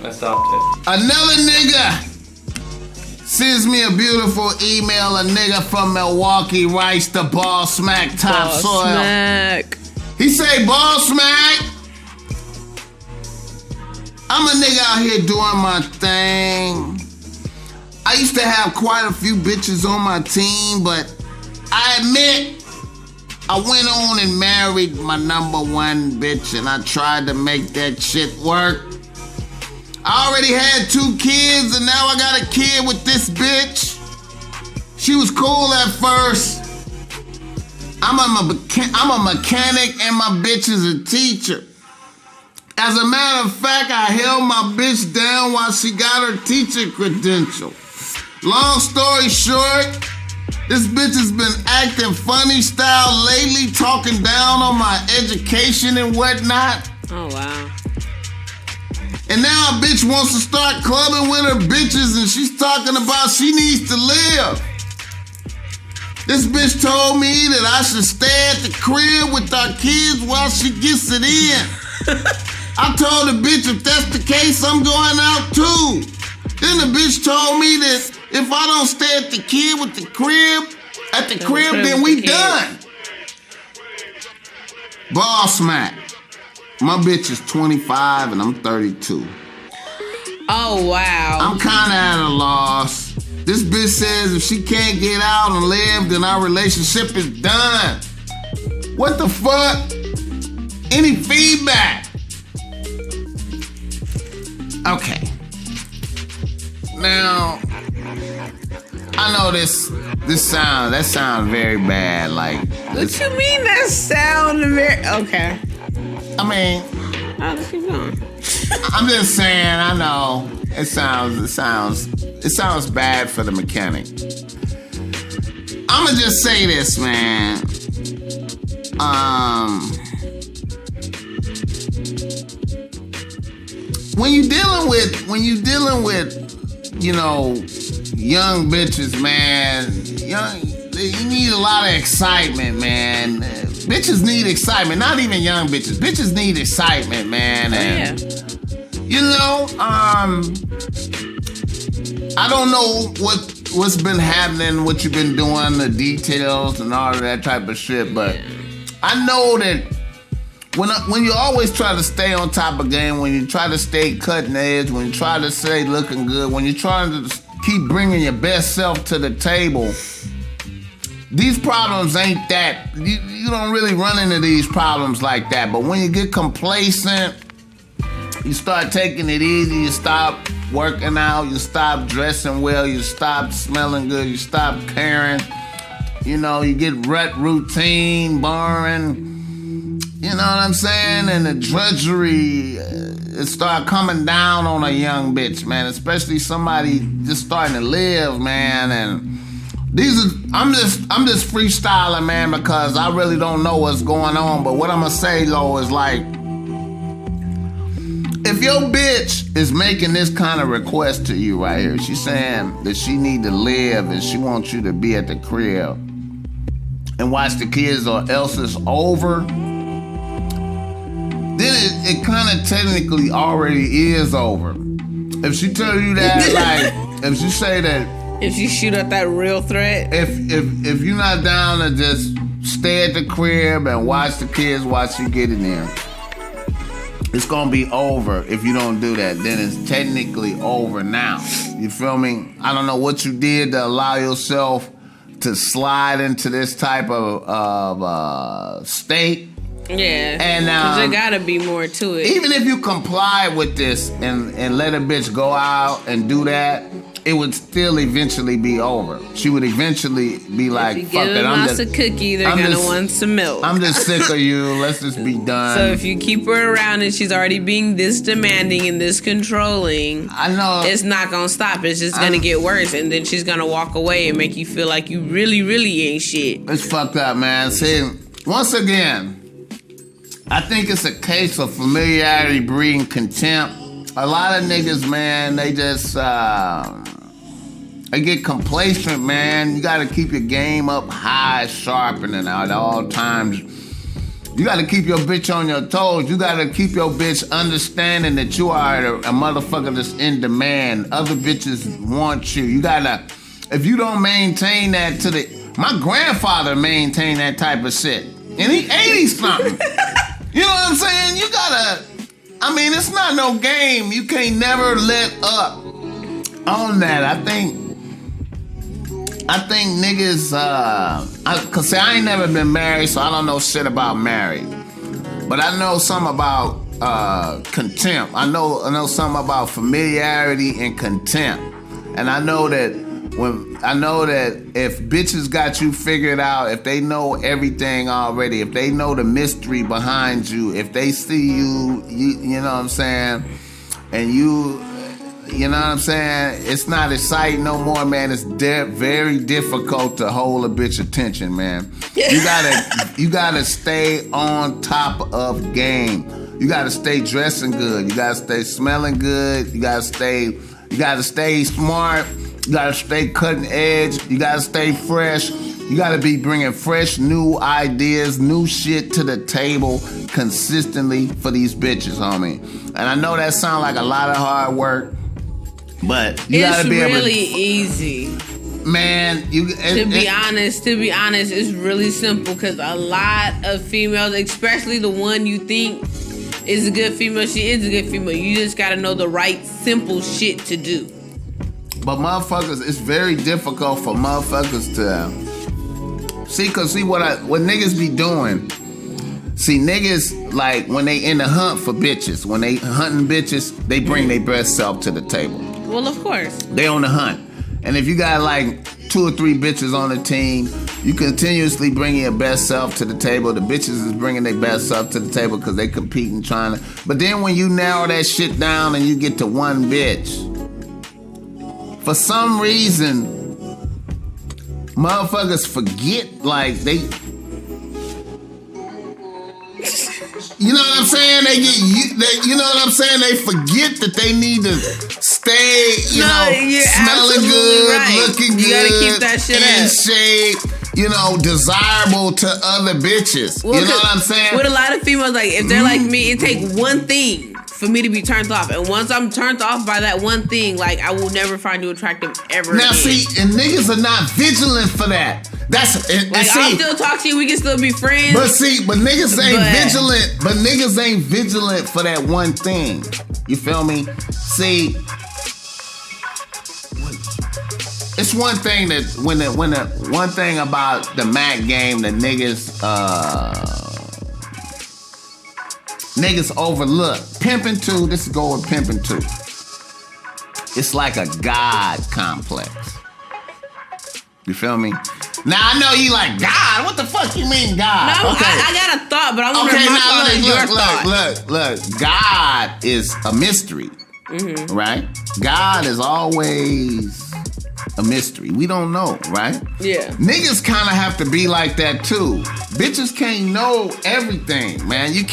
I stopped it. Another nigga sends me a beautiful email. A nigga from Milwaukee writes to BossMack Topsoil. BossMack. He say, BossMack, I'm a nigga out here doing my thing. I used to have quite a few bitches on my team, but I admit I went on and married my number one bitch, and I tried to make that shit work. I already had 2 kids, and now I got a kid with this bitch. She was cool at first. I'm a mechanic, and my bitch is a teacher. As a matter of fact, I held my bitch down while she got her teacher credential. Long story short, this bitch has been acting funny style lately, talking down on my education and whatnot. Oh, wow. And now a bitch wants to start clubbing with her bitches, and she's talking about she needs to live. This bitch told me that I should stay at the crib with our kids while she gets it in. I told the bitch if that's the case, I'm going out too. Then the bitch told me that if I don't stay at the crib, then we done. BossMack. My bitch is 25 and I'm 32. Oh, wow. I'm kind of at a loss. This bitch says if she can't get out and live, then our relationship is done. What the fuck? Any feedback? Okay. Now, I know that sounds very bad. Like, what you mean that sound very? Okay. I mean, let's keep going. I'm just saying. I know it sounds bad for the mechanic. I'ma just say this, man. When you dealing with, you know, young bitches, man, you need a lot of excitement, man. Bitches need excitement, not even young bitches. Bitches need excitement, man. And, you know, I don't know what's been happening, what you've been doing, the details and all of that type of shit, but I know that when you always try to stay on top of game, when you try to stay cutting edge, when you try to stay looking good, when you're trying to keep bringing your best self to the table, these problems ain't that. You don't really run into these problems like that. But when you get complacent, you start taking it easy, you stop working out, you stop dressing well, you stop smelling good, you stop caring. You know, you get routine, boring. You know what I'm saying? And the drudgery, it start coming down on a young bitch, man. Especially somebody just starting to live, man. And I'm just freestyling, man, because I really don't know what's going on. But what I'm gonna say, though, is like, if your bitch is making this kind of request to you right here, she's saying that she need to live and she wants you to be at the crib and watch the kids or else it's over, then it kind of technically already is over. If she tell you that, like, if she say that, if you shoot up that real threat, if you're not down to just stay at the crib and watch the kids watch you get in there, it's gonna be over. If you don't do that, then it's technically over now. You feel me? I don't know what you did to allow yourself to slide into this type of state. Yeah, and there gotta be more to it. Even if you comply with this and let a bitch go out and do that, it would still eventually be over. She would eventually be like, "Fuck it, I'm just a cookie. They're gonna want some milk. I'm just sick of you. Let's just be done." So if you keep her around and she's already being this demanding and this controlling, I know it's not gonna stop. It's just gonna get worse, and then she's gonna walk away and make you feel like you really, really ain't shit. It's fucked up, man. See, once again, I think it's a case of familiarity breeding contempt. A lot of niggas, man, they just they get complacent, man. You gotta keep your game up high, sharpening at all times. You got to keep your bitch on your toes. You got to keep your bitch understanding that you are a motherfucker that's in demand. Other bitches want you. You got to, if you don't maintain that my grandfather maintained that type of shit. And he 80 something. You know what I'm saying? You got to, it's not no game. You can't never let up on that. I think niggas, cause see, I ain't never been married, so I don't know shit about married. But I know something about contempt. I know something about familiarity and contempt. And I know that if bitches got you figured out, if they know everything already, if they know the mystery behind you, if they see you know what I'm saying, and you know what I'm saying, it's not exciting no more, man. It's very difficult to hold a bitch attention, man. You gotta stay on top of game. You gotta stay dressing good. You gotta stay smelling good. You gotta stay smart. You gotta stay cutting edge. You gotta stay fresh. You gotta be bringing fresh, new ideas, new shit to the table consistently for these bitches, homie. And I know that sounds like a lot of hard work, but you gotta be able to. It's really easy. Man, to be honest, it's really simple because a lot of females, especially the one you think is a good female, she is a good female. You just gotta know the right, simple shit to do. But motherfuckers, it's very difficult for motherfuckers to see what niggas be doing. See, niggas, like, when they in the hunt for bitches, when they hunting bitches, they bring their best self to the table. Well, of course. They on the hunt. And if you got like 2 or 3 bitches on the team, you continuously bring your best self to the table. The bitches is bringing their best self to the table because they competing, trying to. But then when you narrow that shit down and you get to one bitch, for some reason, motherfuckers forget, like, they. You know what I'm saying? You know what I'm saying? They forget that they need to stay, smelling good, right. Looking good, you gotta keep that shit in shape, desirable to other bitches. Well, you know what I'm saying? With a lot of females, like, if they're like me, it take one thing for me to be turned off. And once I'm turned off by that one thing, like, I will never find you attractive ever now, again. see, and niggas are not vigilant for that. I'll still talk to you. We can still be friends. But niggas ain't vigilant. But niggas ain't vigilant for that one thing. You feel me? See, it's one thing that when the one thing about the Mac game that niggas overlook. Pimping too. This is going with pimping too. It's like a God complex. You feel me? Now I know you like God. What the fuck you mean God? No, okay. I got a thought, but I want to your thought. Look. God is a mystery, right? God is always a mystery. We don't know, right? Yeah. Niggas kind of have to be like that too. Bitches can't know everything, man. They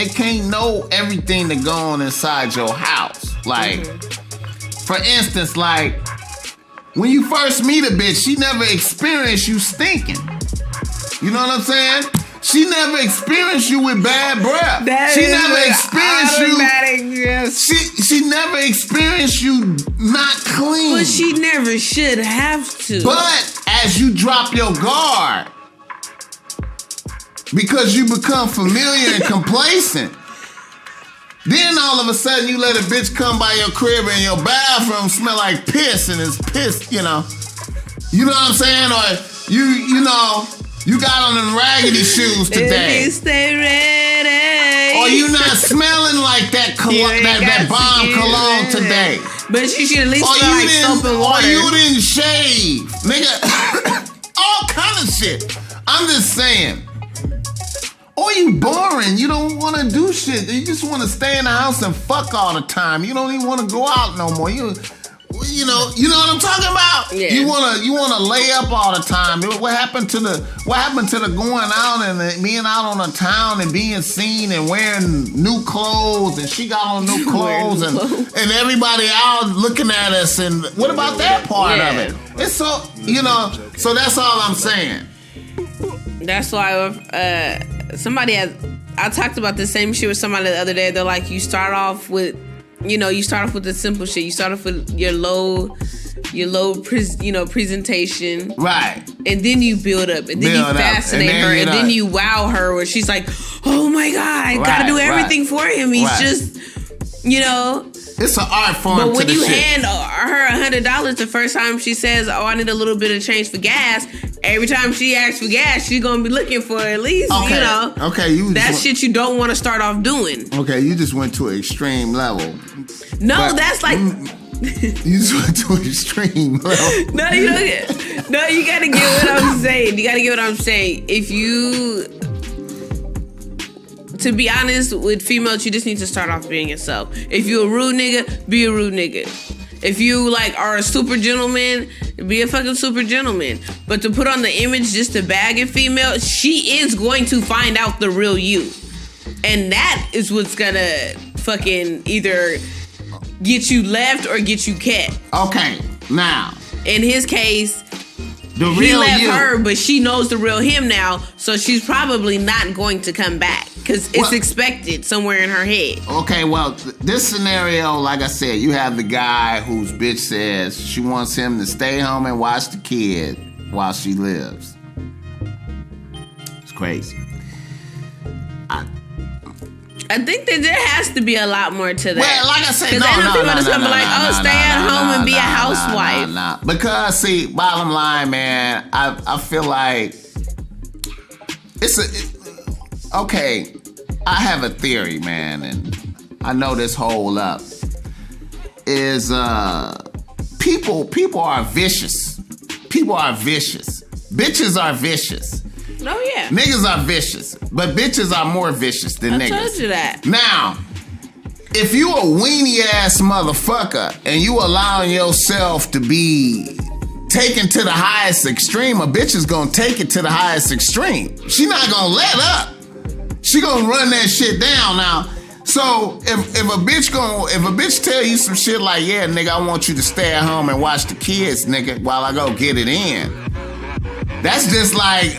can't know everything that go on inside your house. Like, for instance, like, when you first meet a bitch, she never experienced you stinking. You know what I'm saying? She never experienced you with bad breath. She never experienced you not clean. But she never should have to. But as you drop your guard, because you become familiar and complacent, then all of a sudden you let a bitch come by your crib and your bathroom smell like piss and it's piss, You know what I'm saying? Or you got on them raggedy shoes today. If you stay ready. Or you not smelling like that bomb cologne today. But you should at least smell like soap and water. Or you didn't shave. Nigga, all kind of shit. I'm just saying. Or you boring. You don't want to do shit. You just want to stay in the house and fuck all the time. You don't even want to go out no more. You know what I'm talking about? Yeah. You wanna lay up all the time. What happened to the going out and being out on the town and being seen and wearing new clothes, and she got on new clothes and everybody out looking at us, and what about that part of it? It's so so that's all I'm saying. That's why I talked about the same shit with somebody the other day. They're like, you start off with the simple shit. You start off with your low presentation. Right. And then you build up. And then you fascinate her. And then you wow her where she's like, oh my God, I gotta do everything for him. He's just, It's an art form. But when you hand her $100 the first time she says, oh, I need a little bit of change for gas, every time she asks for gas, she's going to be looking for at least, Okay, that's shit you don't want to start off doing. Okay, you just went to an extreme level. No, that's like... You just went to an extreme level. No, you got to get what I'm saying. You got to get what I'm saying. If you... To be honest, with females, you just need to start off being yourself. If you a rude nigga, be a rude nigga. If you are a super gentleman, be a fucking super gentleman. But to put on the image just to bag a female, she is going to find out the real you. And that is what's gonna fucking either get you left or get you kept. Okay, now. In his case, he left her, but she knows the real him now, so she's probably not going to come back. Because it's expected somewhere in her head. Okay, well, this scenario, like I said, you have the guy whose bitch says she wants him to stay home and watch the kid while she lives. It's crazy. I think that there has to be a lot more to that. Well, like I said, because I know people that's gonna be like, stay at home and be a housewife. Nah. Because, see, bottom line, man, I feel like okay, I have a theory, man, and I know this hold up. Is people are vicious. People are vicious. Bitches are vicious. Oh, yeah. Niggas are vicious, but bitches are more vicious than niggas. I told you that. Now, if you a weenie ass motherfucker and you allowing yourself to be taken to the highest extreme, a bitch is gonna take it to the highest extreme. She not gonna let up. She gonna run that shit down now. So if a bitch tell you some shit like, yeah, nigga, I want you to stay at home and watch the kids, nigga, while I go get it in. That's just like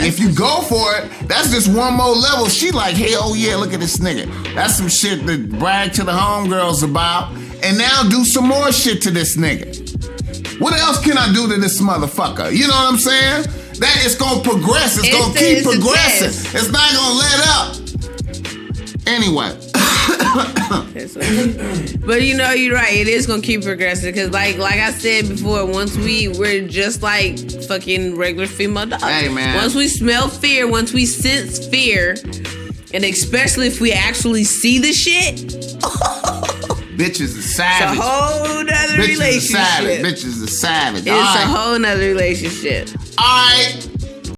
if you go for it, that's just one more level. She like, hey, oh yeah, look at this nigga. That's some shit to brag to the homegirls about. And now do some more shit to this nigga. What else can I do to this motherfucker? You know what I'm saying? That it's gonna progress. It's gonna keep progressing. It's not gonna let up. Anyway. But you're right. It is gonna keep progressing because, like I said before, once we're just like fucking regular female dogs. Hey, man. Once we smell fear, once we sense fear, and especially if we actually see the shit. Bitches are savage. It's a whole nother relationship. Bitches are savage. It's a whole nother relationship. All right.